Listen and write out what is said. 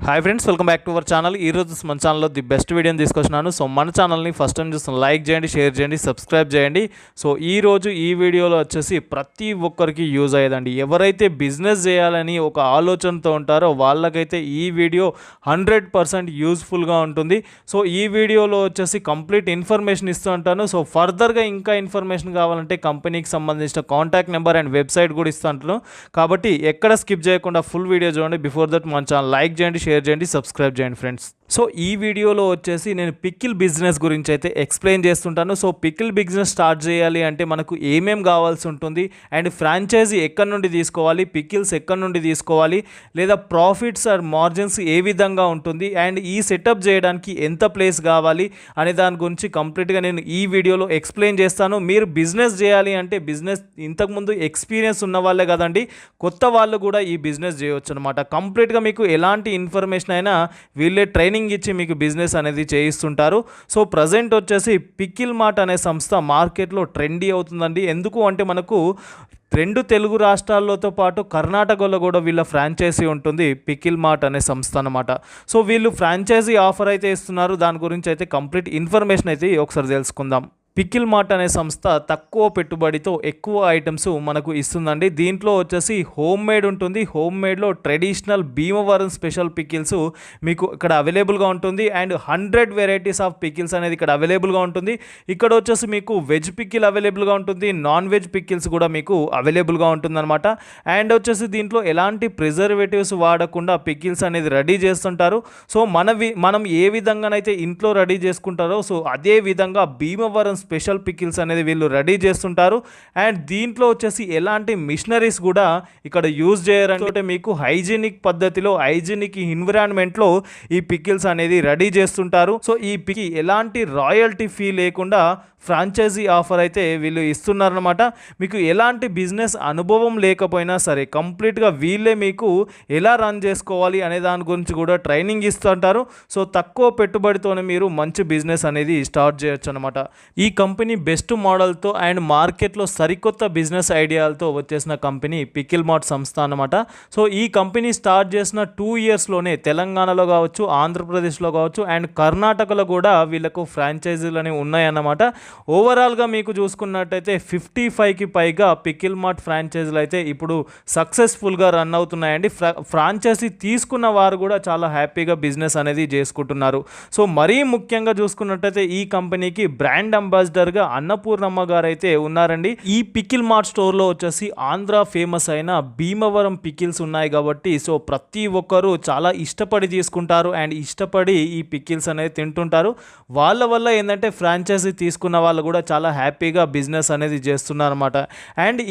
Hi friends, welcome back to our channel. ఈరోజు మన ఛానల్లో ది బెస్ట్ వీడియోని తీసుకొచ్చినాను. సో మన ఛానల్ని ఫస్ట్ టైం చూస్తున్న లైక్ చేయండి, షేర్ చేయండి, సబ్స్క్రైబ్ చేయండి. సో ఈరోజు ఈ వీడియోలో వచ్చేసి ప్రతి ఒక్కరికి యూజ్ అయ్యేదండి. ఎవరైతే బిజినెస్ చేయాలని ఒక ఆలోచనతో ఉంటారో వాళ్ళకైతే ఈ వీడియో 100% యూజ్ఫుల్గా ఉంటుంది. సో ఈ వీడియోలో వచ్చేసి కంప్లీట్ ఇన్ఫర్మేషన్ ఇస్తూ ఉంటాను. సో ఫర్దర్గా ఇంకా ఇన్ఫర్మేషన్ కావాలంటే కంపెనీకి సంబంధించిన కాంటాక్ట్ నెంబర్ అండ్ వెబ్సైట్ కూడా ఇస్తూ ఉంటాను. కాబట్టి ఎక్కడ స్కిప్ చేయకుండా ఫుల్ వీడియో చూడండి. బిఫోర్ దట్ మన ఛానల్ లైక్ చేయండి, షేర్ చేయండి, సబ్స్క్రైబ్ చేయండి ఫ్రెండ్స్. సో ఈ వీడియోలో వచ్చేసి నేను పికిల్ బిజినెస్ గురించి అయితే ఎక్స్ప్లెయిన్ చేస్తుంటాను. సో పికిల్ బిజినెస్ స్టార్ట్ చేయాలి అంటే మనకు ఏమేం కావాల్సి ఉంటుంది అండ్ ఫ్రాంచైజీ ఎక్కడి నుండి తీసుకోవాలి, పికిల్స్ ఎక్కడి నుండి తీసుకోవాలి, లేదా ప్రాఫిట్స్ ఆర్ మార్జిన్స్ ఏ విధంగా ఉంటుంది అండ్ ఈ సెటప్ చేయడానికి ఎంత ప్లేస్ కావాలి అనే దాని గురించి కంప్లీట్గా నేను ఈ వీడియోలో ఎక్స్ప్లెయిన్ చేస్తాను. మీరు బిజినెస్ చేయాలి అంటే బిజినెస్ ఇంతకుముందు ఎక్స్పీరియన్స్ ఉన్న వాళ్ళే కదండి, కొత్త వాళ్ళు కూడా ఈ బిజినెస్ చేయవచ్చు అనమాట. కంప్లీట్గా మీకు ఎలాంటి ఇన్ఫర్మేషన్ అయినా వీళ్ళే ట్రైనింగ్ ఇచ్చి మీకు బిజినెస్ అనేది చేయిస్తుంటారు. సో ప్రజెంట్ వచ్చేసి పికిల్ మార్ట్ అనే సంస్థ మార్కెట్లో ట్రెండీ అవుతుందండి. ఎందుకు అంటే మనకు 2 తెలుగు రాష్ట్రాలతో పాటు కర్ణాటకలో కూడా వీళ్ళ ఫ్రాంచైజీ ఉంటుంది, పికిల్ మార్ట్ అనే సంస్థ అనమాట. సో వీళ్ళు ఫ్రాంచైజీ ఆఫర్ అయితే ఇస్తున్నారు. దాని గురించి అయితే కంప్లీట్ ఇన్ఫర్మేషన్ అయితే ఒకసారి తెలుసుకుందాం. పికిల్ మార్ట్ అనే సంస్థ తక్కువ పెట్టుబడితో ఎక్కువ ఐటమ్స్ మనకు ఇస్తుందండి. దీంట్లో వచ్చేసి హోమ్ మేడ్ ఉంటుంది. హోమ్ మేడ్లో ట్రెడిషనల్ భీమవరం స్పెషల్ పికిల్స్ మీకు ఇక్కడ అవైలబుల్గా ఉంటుంది అండ్ 100 వెరైటీస్ ఆఫ్ పికిల్స్ అనేది ఇక్కడ అవైలబుల్గా ఉంటుంది. ఇక్కడ వచ్చేసి మీకు వెజ్ పికిల్ అవైలబుల్గా ఉంటుంది, నాన్ వెజ్ పికిల్స్ కూడా మీకు అవైలబుల్గా ఉంటుందన్నమాట. అండ్ వచ్చేసి దీంట్లో ఎలాంటి ప్రిజర్వేటివ్స్ వాడకుండా పికిల్స్ అనేది రెడీ చేస్తుంటారు. సో మనం ఏ విధంగానైతే ఇంట్లో రెడీ చేసుకుంటారో సో అదే విధంగా భీమవరం స్పెషల్ పికిల్స్ అనేది వీళ్ళు రెడీ చేస్తుంటారు. అండ్ దీంట్లో వచ్చేసి ఎలాంటి మిషనరీస్ కూడా ఇక్కడ యూజ్ చేయరంటే మీకు హైజీనిక్ పద్ధతిలో హైజీనిక్ ఎన్విరాన్మెంట్లో ఈ పికిల్స్ అనేది రెడీ చేస్తుంటారు. సో ఈ పికి ఎలాంటి రాయల్టీ ఫీ లేకుండా ఫ్రాంచైజీ ఆఫర్ అయితే వీళ్ళు ఇస్తున్నారనమాట. మీకు ఎలాంటి బిజినెస్ అనుభవం లేకపోయినా సరే కంప్లీట్గా వీళ్ళే మీకు ఎలా రన్ చేసుకోవాలి అనే దాని గురించి కూడా ట్రైనింగ్ ఇస్తుంటారు. సో తక్కువ పెట్టుబడితోనే మీరు మంచి బిజినెస్ అనేది స్టార్ట్ చేయొచ్చు అనమాట. ఈ కంపెనీ బెస్ట్ మోడల్తో అండ్ మార్కెట్లో సరికొత్త బిజినెస్ ఐడియాలతో వచ్చేసిన కంపెనీ పికిల్ మార్ట్ సంస్థ అనమాట. సో ఈ కంపెనీ స్టార్ట్ చేసిన 2 ఇయర్స్లోనే తెలంగాణలో కావచ్చు, ఆంధ్రప్రదేశ్లో కావచ్చు అండ్ కర్ణాటకలో కూడా వీళ్ళకు ఫ్రాంచైజీలు అనేవి ఉన్నాయన్నమాట. ఓవరాల్గా మీకు చూసుకున్నట్టయితే 55కి పైగా పికిల్ మార్ట్ ఫ్రాంచైజీలు అయితే ఇప్పుడు సక్సెస్ఫుల్గా రన్ అవుతున్నాయండి. ఫ్రాంచైజీ తీసుకున్న వారు కూడా చాలా హ్యాపీగా బిజినెస్ అనేది చేసుకుంటున్నారు. సో మరీ ముఖ్యంగా చూసుకున్నట్టయితే ఈ కంపెనీకి బ్రాండ్ అంబాసిడర్గా అన్నపూర్ణమ్మ గారు అయితే ఉన్నారండి. ఈ పికిల్ మార్ట్ స్టోర్లో వచ్చేసి ఆంధ్ర ఫేమస్ అయిన భీమవరం పికిల్స్ ఉన్నాయి కాబట్టి సో ప్రతి ఒక్కరూ చాలా ఇష్టపడి తీసుకుంటారు అండ్ ఇష్టపడి ఈ పికిల్స్ అనేది తింటుంటారు. వాళ్ళ వల్ల ఏంటంటే ఫ్రాంచైజీ తీసుకున్న వాళ్ళు కూడా చాలా హ్యాపీగా బిజినెస్ అనేది చేస్తున్నారు అనమాట. అండ్